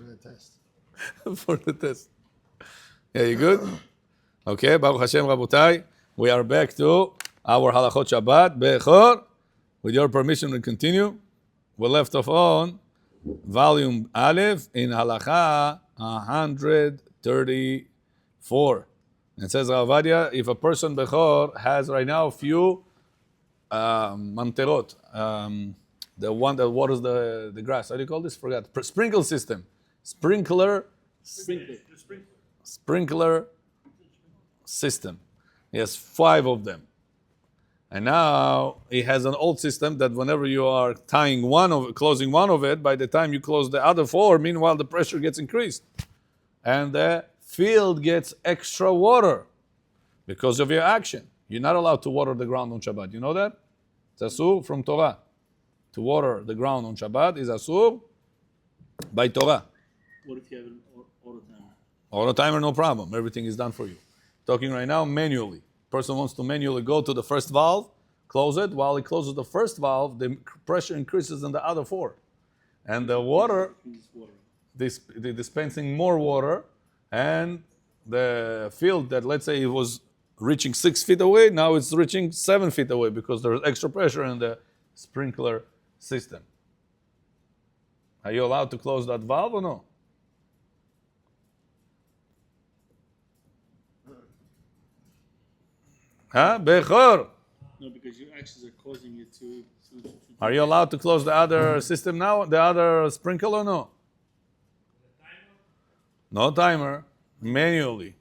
for the test. For the test. Yeah, you good? Okay, Baruch Hashem, Rabotai. We are back to our Halachot Shabbat. Bechor. With your permission, we continue. We left off on volume Aleph in Halacha 134. It says, Ravadia, if a person Bechor has right now a few manterot, the one that waters the grass. How do you call this? Forgot. Sprinkle system. Sprinkler system. He has 5 of them. And now he has an old system that whenever you are closing one of it, by the time you close the other 4, meanwhile the pressure gets increased. And the field gets extra water because of your action. You're not allowed to water the ground on Shabbat. You know that? It's asur from Torah. To water the ground on Shabbat is asur by Torah. What if you have an auto timer? Auto timer, no problem. Everything is done for you. Talking right now manually. Person wants to manually go to the first valve, close it. While he closes the first valve, the pressure increases in the other 4. And the water, they're dispensing more water, and the field that, let's say, it was reaching 6 feet away, now it's reaching 7 feet away because there's extra pressure in the sprinkler system. Are you allowed to close that valve or no? Huh? Bechor. No, because your actions are causing you to Are you allowed to close the other system now, the other sprinkler or no? No timer. Manually.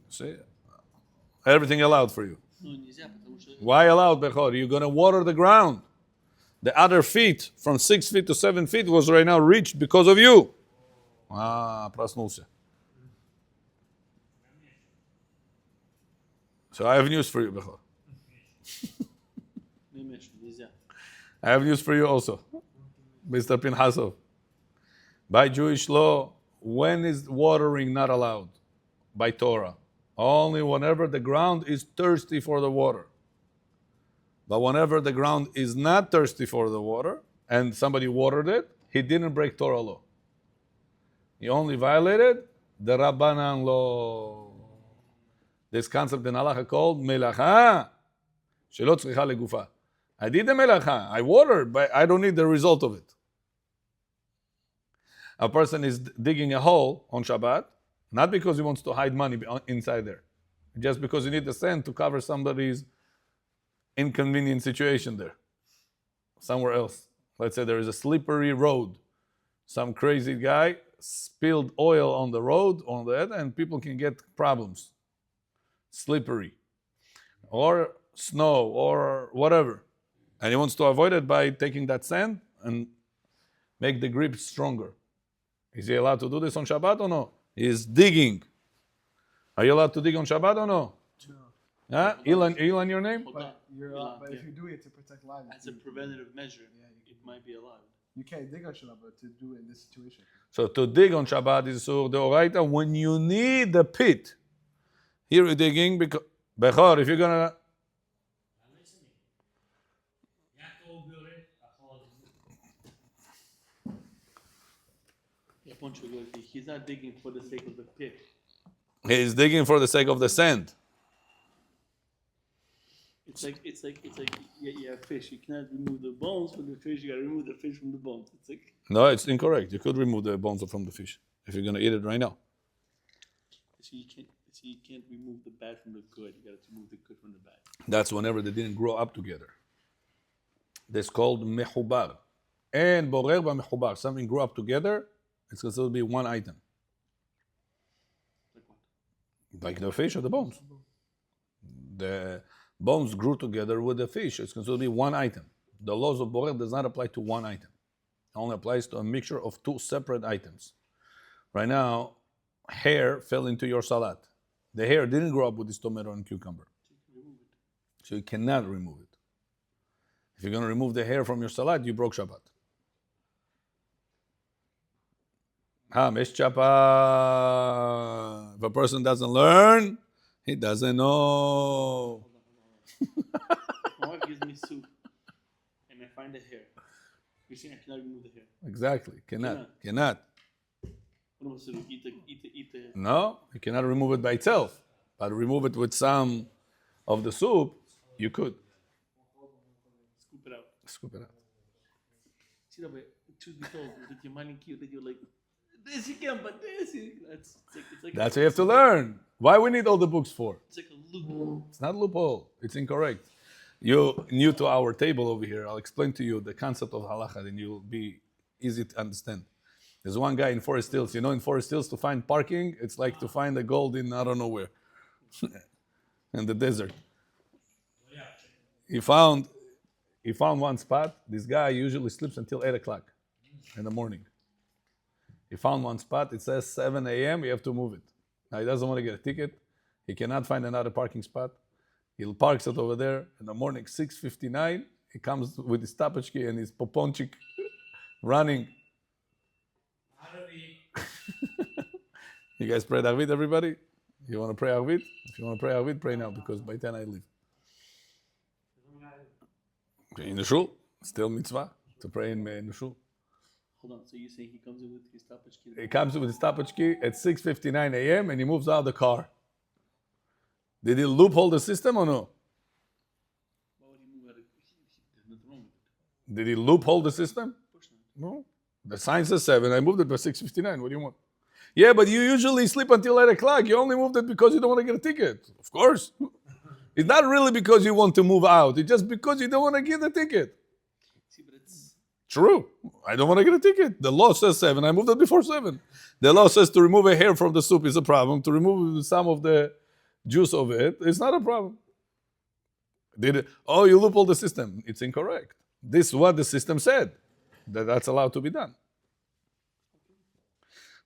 See? Everything allowed for you. Why allowed, Bechor? You're going to water the ground. The other feet, from 6 feet to 7 feet, was right now reached because of you. Проснулся. So I have news for you, Bechor. I have news for you also, Mr. Pinhasov. By Jewish law, when is watering not allowed? By Torah. Only whenever the ground is thirsty for the water. But whenever the ground is not thirsty for the water, and somebody watered it, he didn't break Torah law. He only violated the Rabbanan law. This concept in halacha called melacha shelo tzricha legufa. I did the melacha, I watered, but I don't need the result of it. A person is digging a hole on Shabbat, not because he wants to hide money inside there, just because he needs the sand to cover somebody's inconvenient situation there, somewhere else. Let's say there is a slippery road. Some crazy guy spilled oil on the road, on that, and people can get problems. Slippery, or snow, or whatever. And he wants to avoid it by taking that sand and make the grip stronger. Is he allowed to do this on Shabbat or no? He's digging. Are you allowed to dig on Shabbat or no? No. Huh? Ilan, your name? But if you do it to protect lives, as a preventative measure, it might be allowed. You can't dig on Shabbat, but to do it in this situation. So to dig on Shabbat is sur deoraita when you need the pit. Here you're digging because Bechor, if you're gonna he's not digging for the sake of the pit. He's digging for the sake of the sand. It's like you have fish. You cannot remove the bones from the fish. You got to remove the fish from the bones. It's like No, it's incorrect. You could remove the bones from the fish if you're gonna eat it right now. you can't remove the bad from the good. You got to remove the good from the bad. That's whenever they didn't grow up together. That's called mehubar. And borer ba mehubar. Something grew up together. It's considered to be one item. Like what? Like the fish or the bones. The bones grew together with the fish. It's considered to be one item. The laws of borer does not apply to one item. It only applies to a mixture of 2 separate items. Right now, hair fell into your salad. The hair didn't grow up with this tomato and cucumber. So you cannot remove it. If you're going to remove the hair from your salad, you broke Shabbat. Mesh chapa. If a person doesn't learn, he doesn't know. My wife gives me soup, and I find a hair. You're saying I cannot remove the hair. Exactly. Cannot. What am I supposed to do? Eat the. No, you cannot remove it by itself. But remove it with some of the soup, you could. Scoop it out. Scoop it out. See that, but truth be told, with your mind cute, that you're like, this you can, but this you. It's like That's what you have to learn. Why we need all the books for? It's like a loophole. It's not loophole. It's incorrect. You're new to our table over here. I'll explain to you the concept of halacha, and you'll be easy to understand. There's one guy in Forest Hills. You know, in Forest Hills, to find parking, it's like to find the gold in I don't know where, in the desert. He found one spot. This guy usually sleeps until 8 o'clock in the morning. He found one spot. It says 7 a.m. You have to move it. Now he doesn't want to get a ticket. He cannot find another parking spot. He parks it over there. In the morning, 6:59, he comes with his tapochki and his poponchik running. You guys pray Arvit, everybody? You want to pray Arvit? If you want to pray Arvit, pray now, because by 10 I leave. In the shul, still mitzvah to pray in the shul. Hold on, so you say he comes in with his tapochki? He comes with his tapochki at 6:59 a.m. and he moves out of the car. Did he loophole the system or no? Why would he move out of there's nothing wrong with it? Did he loophole the system? Of course not. No. The sign says 7. I moved it by 6:59. What do you want? Yeah, but you usually sleep until 8 o'clock. You only moved it because you don't want to get a ticket. Of course. It's not really because you want to move out. It's just because you don't want to get a ticket. See, but it's... True. I don't want to get a ticket. The law says 7. I moved it before 7. The law says to remove a hair from the soup is a problem. To remove some of the juice of it, it's not a problem. You loophole the system. It's incorrect. This is what the system said. That's allowed to be done.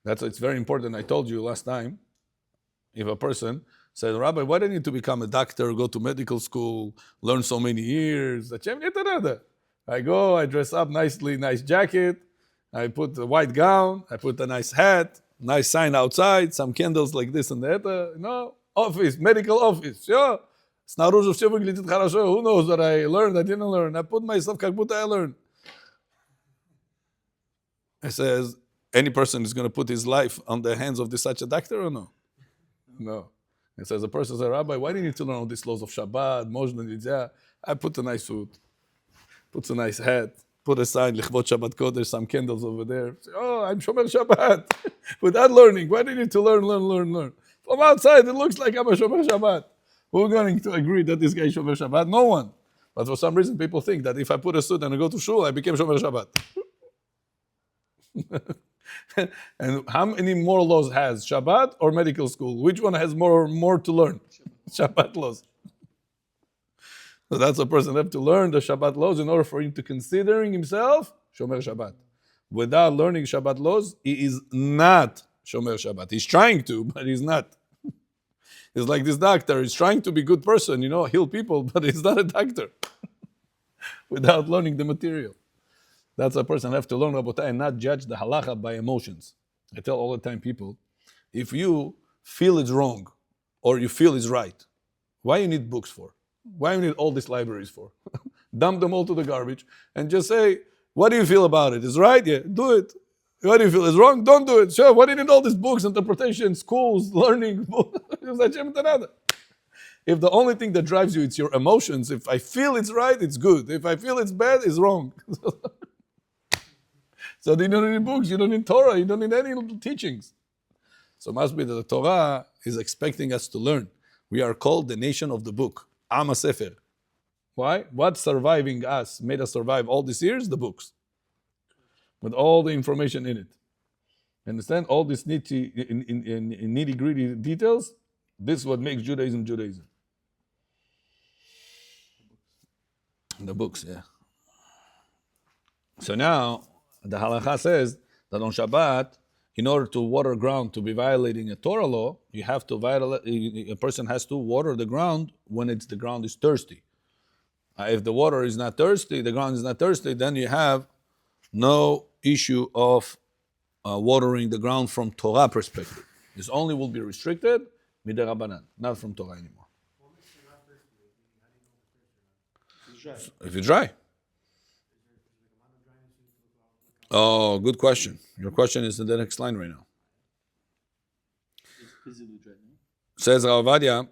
It's very important. I told you last time, if a person said, Rabbi, why do I need to become a doctor, go to medical school, learn so many years? I go, I dress up nicely, nice jacket, I put a white gown, I put a nice hat, nice sign outside, some candles like this and that. Office, medical office, sure. Снаружи все выглядит хорошо. Who knows what I learned, I didn't learn. I put myself как будто I learned. It says, any person is going to put his life on the hands of such a doctor or no? No. It says, a person says, Rabbi, why do you need to learn all these laws of Shabbat, Moshe? I put a nice suit, put a nice hat, put a sign, Lichvot Shabbat Kodesh, some candles over there. Say, I'm Shomer Shabbat. Without learning, why do you need to learn? From outside, it looks like I'm a Shomer Shabbat. Who's going to agree that this guy is Shomer Shabbat? No one. But for some reason, people think that if I put a suit and I go to shul, I became Shomer Shabbat. And how many more laws has Shabbat or medical school? Which one has more to learn? Shabbat laws. So that's a person have to learn the Shabbat laws in order for him to considering himself Shomer Shabbat. Without learning Shabbat laws, he is not Shomer Shabbat. He's trying to, but he's not. He's like this doctor. He's trying to be a good person, heal people, but he's not a doctor. Without learning the material. That's a person have to learn Rabotai and not judge the halacha by emotions. I tell all the time people, if you feel it's wrong or you feel it's right, why you need books for? Why you need all these libraries for? Dump them all to the garbage and just say, what do you feel about it? It's right? Yeah, do it. What do you feel? It's wrong? Don't do it. Sure, why do you need all these books, interpretation, schools, learning? If the only thing that drives you, it's your emotions, if I feel it's right, it's good. If I feel it's bad, it's wrong. So you don't need books, you don't need Torah, you don't need any teachings. So it must be that the Torah is expecting us to learn. We are called the nation of the book, Am HaSefer. Why? What's surviving us, made us survive all these years? The books. With all the information in it. Understand? All these nitty-gritty details, this is what makes Judaism Judaism. The books, yeah. So now, the halacha says that on Shabbat, in order to water ground to be violating a Torah law, you have to a person has to water the ground when the ground is thirsty. If the water is not thirsty, the ground is not thirsty, then you have no issue of watering the ground from Torah perspective. This only will be restricted midirabanan, not from Torah anymore. If you dry. Oh, good question. Your question is in the next line right now. It's visibly dry, no? Says Rav Avadia,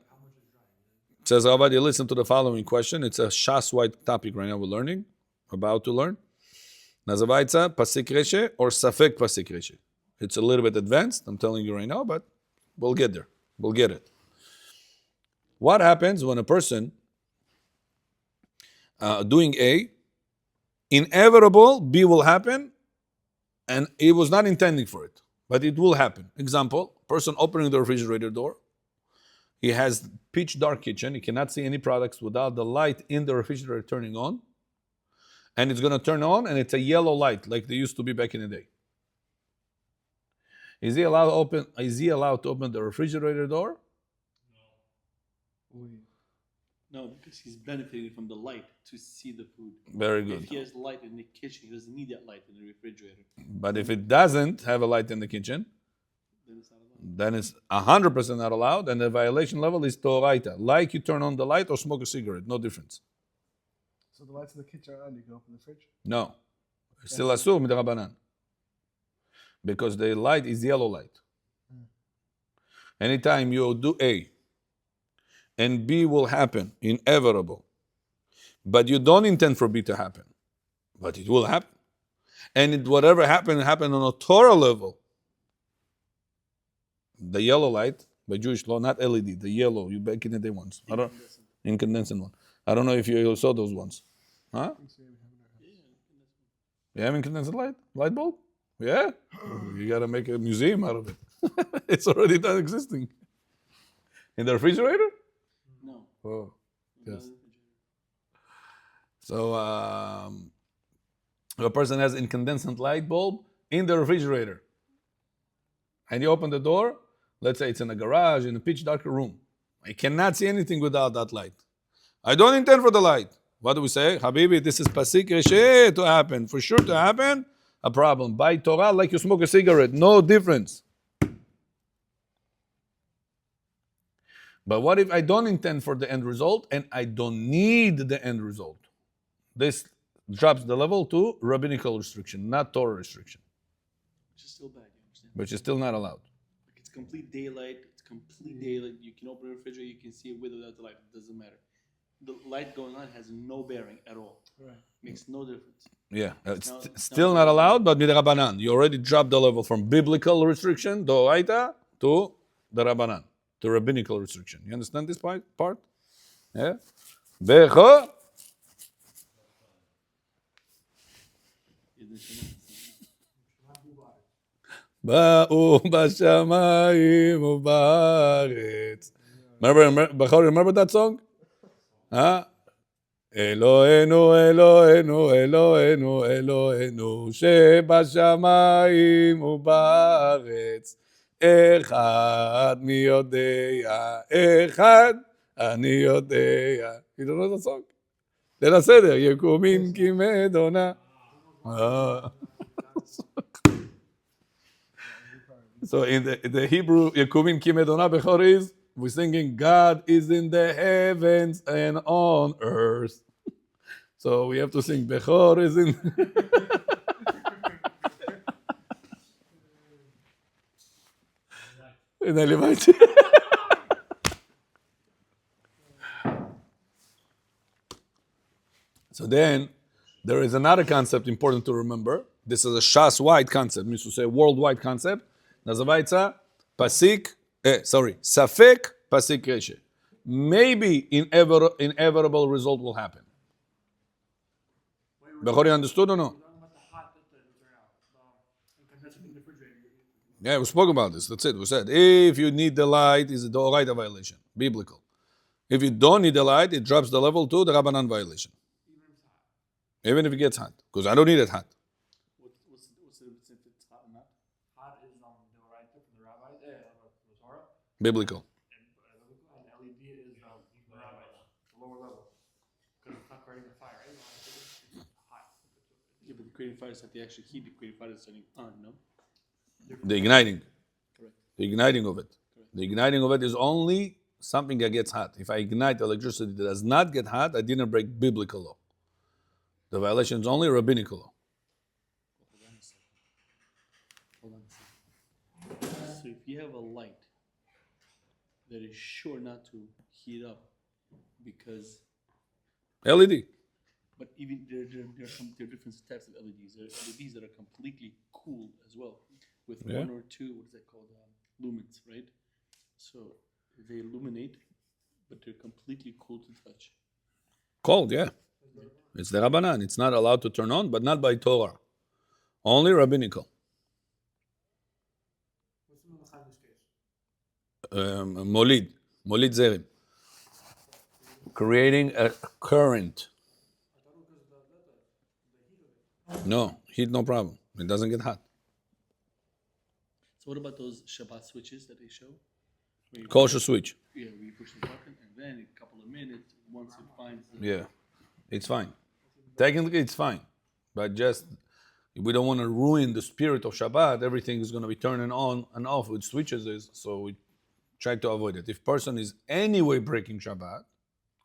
listen to the following question. It's a Shas-wide topic right now we're learning, about to learn. Nazavaitza, pasik reshe or safek pasik reshe. It's a little bit advanced, I'm telling you right now, but we'll get there. We'll get it. What happens when a person doing A, inevitable B will happen, and he was not intending for it, but it will happen. Example, person opening the refrigerator door. He has pitch dark kitchen. He cannot see any products without the light in the refrigerator turning on. And it's going to turn on, and it's a yellow light like they used to be back in the day. Is he allowed to open the refrigerator door? No, because he's benefiting from the light to see the food. Very good. If he has light in the kitchen, he doesn't need that light in the refrigerator. But if it doesn't have a light in the kitchen, Then then it's not allowed. it's 100% not allowed, and the violation level is toraita. Like you turn on the light or smoke a cigarette, no difference. So the lights in the kitchen are on, you can open the fridge? No. Still asur midrabanan. Because the light is yellow light. Anytime you do A and B will happen, inevitable, but you don't intend for B to happen, but it will happen. And whatever happened on a Torah level. The yellow light, by Jewish law, not LED, the yellow, you back in the day ones. Incandescent one. I don't know if you saw those ones. Huh? You have incandescent light bulb? Yeah? You gotta make a museum out of it. It's already done existing. In the refrigerator? No. Oh, yes. No. So, a person has incandescent light bulb in the refrigerator. And you open the door, let's say it's in a garage, in a pitch dark room. I cannot see anything without that light. I don't intend for the light. What do we say? Habibi, this is pasik reshe to happen. For sure to happen, a problem. By Torah, like you smoke a cigarette, no difference. But what if I don't intend for the end result and I don't need the end result? This drops the level to rabbinical restriction, not Torah restriction, Which is still bad, you understand? which is still not allowed. Like it's complete daylight. It's complete daylight. You can open the refrigerator. You can see it with or without the light. It doesn't matter. The light going on has no bearing at all. Right. Makes no difference. Yeah, it's No, still no. not allowed, but midrabanan. You already dropped the level from biblical restriction, doraita, to the rabbanan, to rabbinical restriction. You understand this part? Yeah? Becho. באו בשמיים ובארץ. Remember that song? Huh? אלוהינו, אלוהינו, אלוהינו, אלוהינו, שבשמיים ובארץ. אחד מי יודע, אחד אני יודע. You don't know the song? ליל הסדר, יקומים כמדונה. So in the Hebrew, Yekumim Kimedona Bechor is, we're singing, God is in the heavens and on earth. So we have to sing, Bechor is in... in the Levite. So then, there is another concept important to remember. This is a Shas-wide concept, means to say worldwide concept. Nazavaitza, pasik, safek, pasik reshe. Maybe inevitable result will happen. Bechor, you understood or no? Yeah, we spoke about this. That's it. We said, if you need the light, it's a doraita violation, biblical. If you don't need the light, it drops the level to the rabbanan violation. Even if it gets hot, because I don't need it hot. What's the difference if it's hot or not? Hot is the right from the rabbi, the Torah, Biblical. and LED is the rabbi, the lower level, because it's not creating a fire. It's hot. Yeah, but the creating fire is that they actually heat the creating fire is turning on, no? The igniting. Correct. The igniting of it. The igniting of it is only something that gets hot. If I ignite electricity that does not get hot, I didn't break biblical law. The violation is only rabbinical law. Hold on a second. So if you have a light that is sure not to heat up, because LED. but even there are different types of LEDs. There are LEDs that are completely cool as well, with Yeah. one or two, what is that called, lumens, right? So they illuminate, but they're completely cool to touch. Cold, yeah. It's the Rabbanan. It's not allowed to turn on, but not by Torah. Only rabbinical. What's the Malachi in this case? Molid zerim. Creating a current. I thought it was the heat of it. No, heat, no problem. It doesn't get hot. So what about those Shabbat switches that they show? Where you Kosher switch. Yeah, where you push the button, and then in a couple of minutes, once it finds the Yeah, it's fine. Technically, it's fine. But just, we don't want to ruin the spirit of Shabbat. Everything is going to be turning on and off with switches, so we try to avoid it. If person is anyway breaking Shabbat,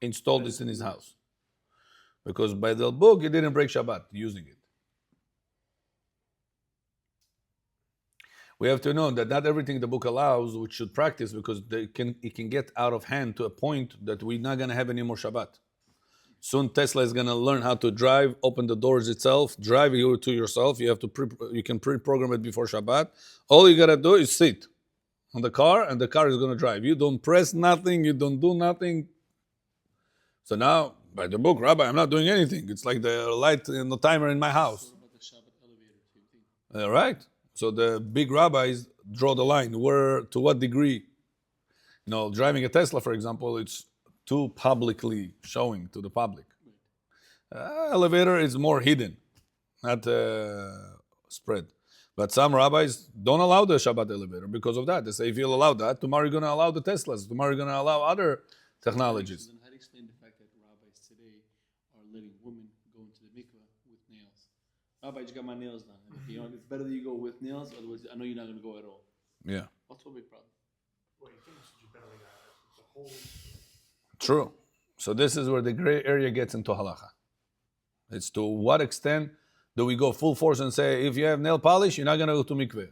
install this in his house. Because by the book, he didn't break Shabbat using it. We have to know that not everything the book allows, we should practice, because it can get out of hand to a point that we're not going to have any more Shabbat. Soon Tesla is going to learn how to drive, open the doors itself, drive you to yourself. You have to you can pre-program it before Shabbat. All you got to do is sit on the car, and the car is going to drive. You don't press nothing, you don't do nothing. So now, by the book, Rabbi, I'm not doing anything. It's like the light and the timer in my house. What about the Shabbat elevator? Same thing. All right. So the big rabbis draw the line. Where, to what degree? Driving a Tesla, for example, it's too publicly showing to the public. Elevator is more hidden, not spread. But some rabbis don't allow the Shabbat elevator because of that. They say if you'll allow that, tomorrow you're going to allow the Teslas. Tomorrow you're going to allow other technologies. Then how do you explain the fact that rabbis today are letting women go into the mikveh with nails? Rabbi, I just got my nails done. And it's better that you go with nails, otherwise I know you're not going to go at all. Yeah. What's the big problem? Well, you think it's better than that. It's a whole. True. So this is where the gray area gets into halacha. It's to what extent do we go full force and say, if you have nail polish, you're not going to go to mikveh.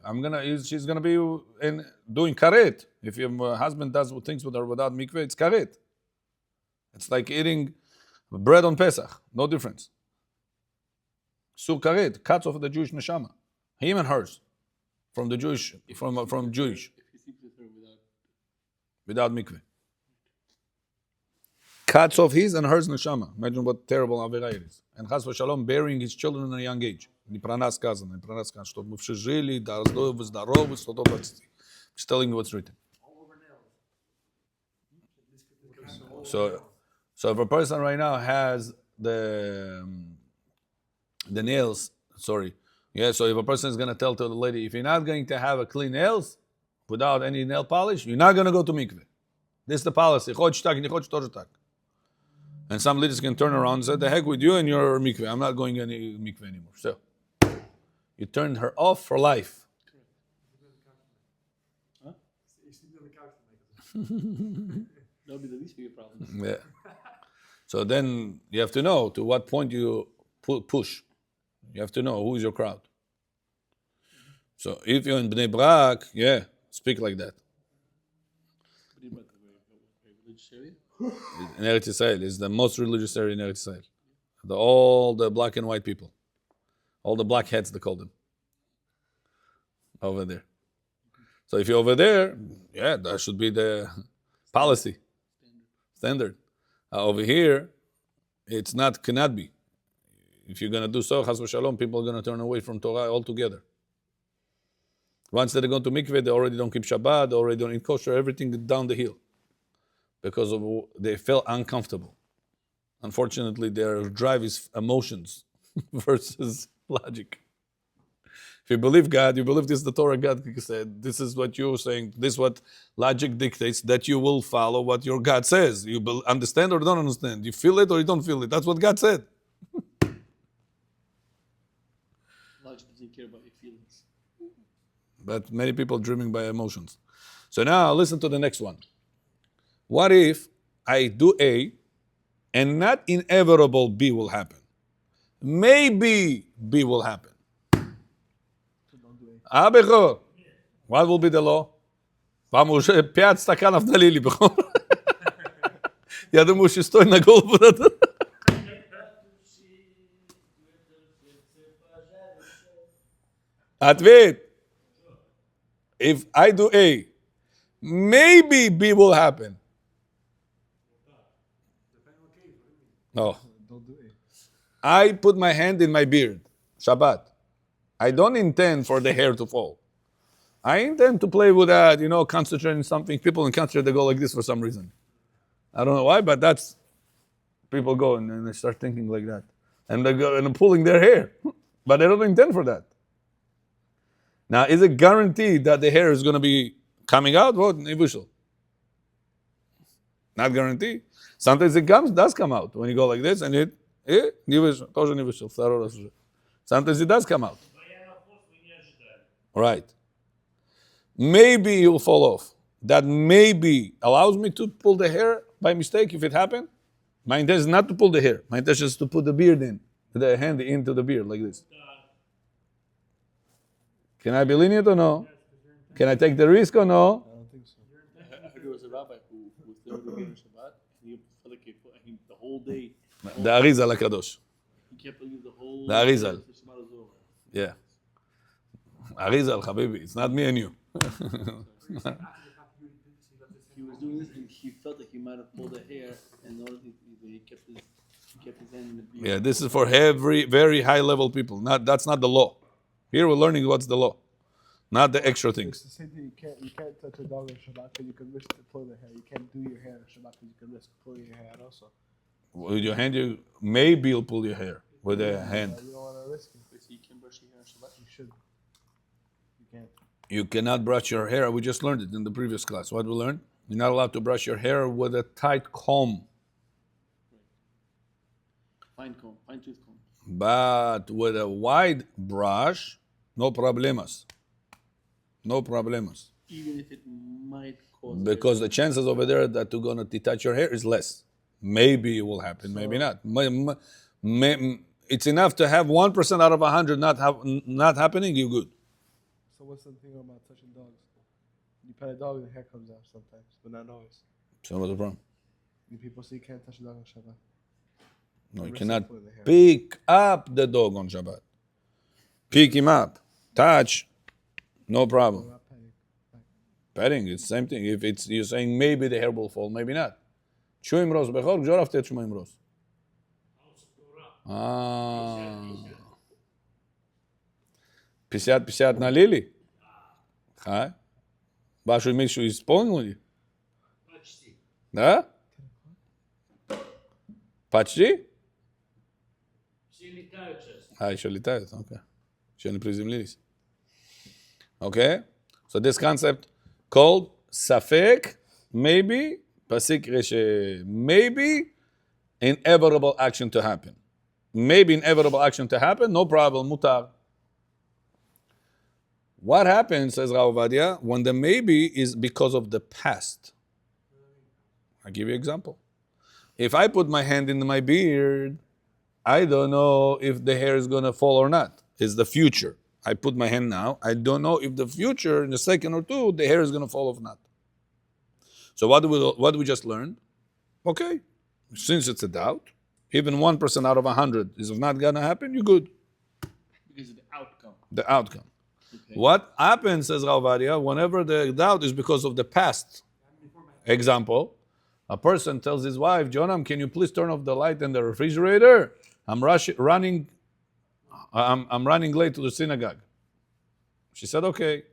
She's going to be doing karet. If your husband does things with her without mikveh, it's karet. It's like eating bread on Pesach. No difference. Sur karet, cuts off the Jewish neshama. Him and hers. From the Jewish, from Jewish. If he sleeps with her Without mikveh. Cuts off his and hers neshama. Imagine what terrible avera it is. And chas v'shalom, burying his children at a young age. Непро нас сказано, чтобы мы все жили, да здоровы, здоровы, 120. Just telling you what's written. All over nails. So if a person right now has the nails, so if a person is going to tell to the lady, if you're not going to have a clean nails without any nail polish, you're not going to go to mikveh. This is the policy. Хочешь так, не хочешь тоже так. And some ladies can turn around and say, the heck with you and your mikveh. I'm not going any mikveh anymore. So you turned her off for life. Huh? You sleep on the couch. That'll be the least of your problems. Yeah. So then you have to know to what point you push. You have to know who is your crowd. So if you're in Bnei Brak, speak like that. But in very religious area? In Eretz Yisrael is the most religious area in Eretz Yisrael. All the black and white people, all the black heads they call them, over there. So if you're over there, that should be the policy, standard. Over here, it's cannot be. If you're gonna do so, chas v'shalom, people are gonna turn away from Torah altogether. Once they go to mikveh, they already don't keep Shabbat, they already don't eat kosher, everything is down the hill. Because they feel uncomfortable. Unfortunately, their drive is emotions versus logic. If you believe God, you believe this is the Torah God said, this is what you're saying, this is what logic dictates, that you will follow what your God says. You understand or don't understand. You feel it or you don't feel it. That's what God said. Logic doesn't care about your feelings. But many people dreaming by emotions. So now listen to the next one. What if I do A and not inevitable B will happen? Maybe B will happen. So don't do A. What will be the law? Вам уже 5 стаканов налили, Бехор. Я думаю, 6 на голову надо. Ответ. If I do A, maybe B will happen. No. Don't do A. I put my hand in my beard. Shabbat. I don't intend for the hair to fall. I intend to play with that, concentrate on something. People in country, they go like this for some reason. I don't know why, but that's, people go and they start thinking like that. And they go and pulling their hair. But they don't intend for that. Now, is it guaranteed that the hair is going to be coming out? What? Not guaranteed. Sometimes it does come out. When you go like this and sometimes it does come out. Right. Maybe you'll fall off. That maybe allows me to pull the hair by mistake if it happened. My intention is not to pull the hair. My intention is to put the beard in, the hand into the beard like this. Can I be lenient or no? Can I take the risk or no? I don't think so. There was a rabbi who was there to get Shabbat, and he felt like the whole day. The Arizal HaKadosh. He kept believing the whole. The Arizal. The Shabbat was over. Yeah. Arizal, Habibi. It's not me and you. He was doing this, and he felt like he might have pulled the hair, and he kept his hand in the beard. Yeah, this is for very high level people. That's not the law. Here we're learning what's the law, not the extra It's things. the same thing. You can't touch a dog on Shabbat because you can risk to pull their hair. You can't do your hair on Shabbat because you can risk pulling your hair out also. With your hand, maybe you'll pull your hair with a hand. You don't want to risk it. So you can brush your hair on Shabbat. You should. You can't. You cannot brush your hair. We just learned it in the previous class. What we learned? You're not allowed to brush your hair with a tight comb. Fine tooth comb. But with a wide brush, no problemas. No problemas. Even if it might cause. Because the chances over there that you're going to detach your hair is less. Maybe it will happen, maybe not. It's enough to have 1% out of 100 not happening, you're good. So what's the thing about touching dogs? You pet a dog and the hair comes out sometimes, but not always. So what's the problem? You people say you can't touch a dog on Shabbat. No, you Risk cannot pulling the hair. pick up the dog on Shabbat. Pick him up. Touch, no problem. Not petting. Petting, it's the same thing. If you're saying maybe the hair will fall, maybe not. Чуем роз, бехор, где рафте чуем роз? А. 50-50 налили? А? Вашу миссию исполнили? Почти. Да? Почти? Все летают сейчас. Еще летают, окей. Еще не приземлились. Okay? So this concept called Safek, maybe, Pasik Reshe, maybe inevitable action to happen. Maybe inevitable action to happen, no problem, mutar. What happens, says Rav Ovadia, when the maybe is because of the past? I'll give you an example. If I put my hand in my beard, I don't know if the hair is going to fall or not. It's the future. I put my hand now. I don't know if the future, in a second or two, the hair is going to fall or not. So what do we just learn? Okay, since it's a doubt, even 1% out of 100 is not going to happen, you're good. Because of the outcome. The outcome. Okay. What happens, says Rav Ovadia, whenever the doubt is because of the past? Example, a person tells his wife, Jonam, can you please turn off the light in the refrigerator? I'm running late to the synagogue. She said, okay.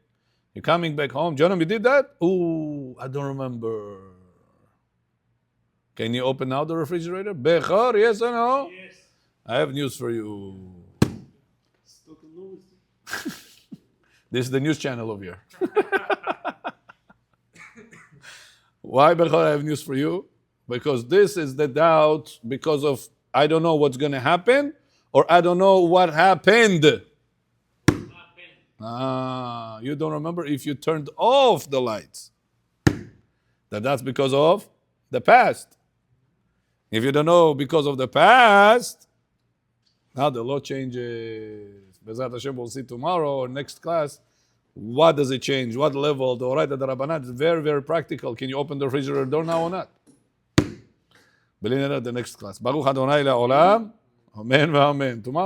You're coming back home. Jonam, you did that? Ooh, I don't remember. Can you open now the refrigerator? Bechor, yes or no? Yes. I have news for you. Still can lose. This is the news channel over here. Why, Bechor, I have news for you? Because this is the doubt because of I don't know what's going to happen or I don't know what happened. You don't remember if you turned off the lights. That's because of the past. If you don't know because of the past, now the law changes. Bezrat Hashem, we'll see tomorrow or next class. What does it change? What level? The Oraita, the Rabbanat is very, very practical. Can you open the refrigerator door now or not? Beli nera the next class. Baruch Adonai Le'olam. Amen ve'amen. Tomorrow.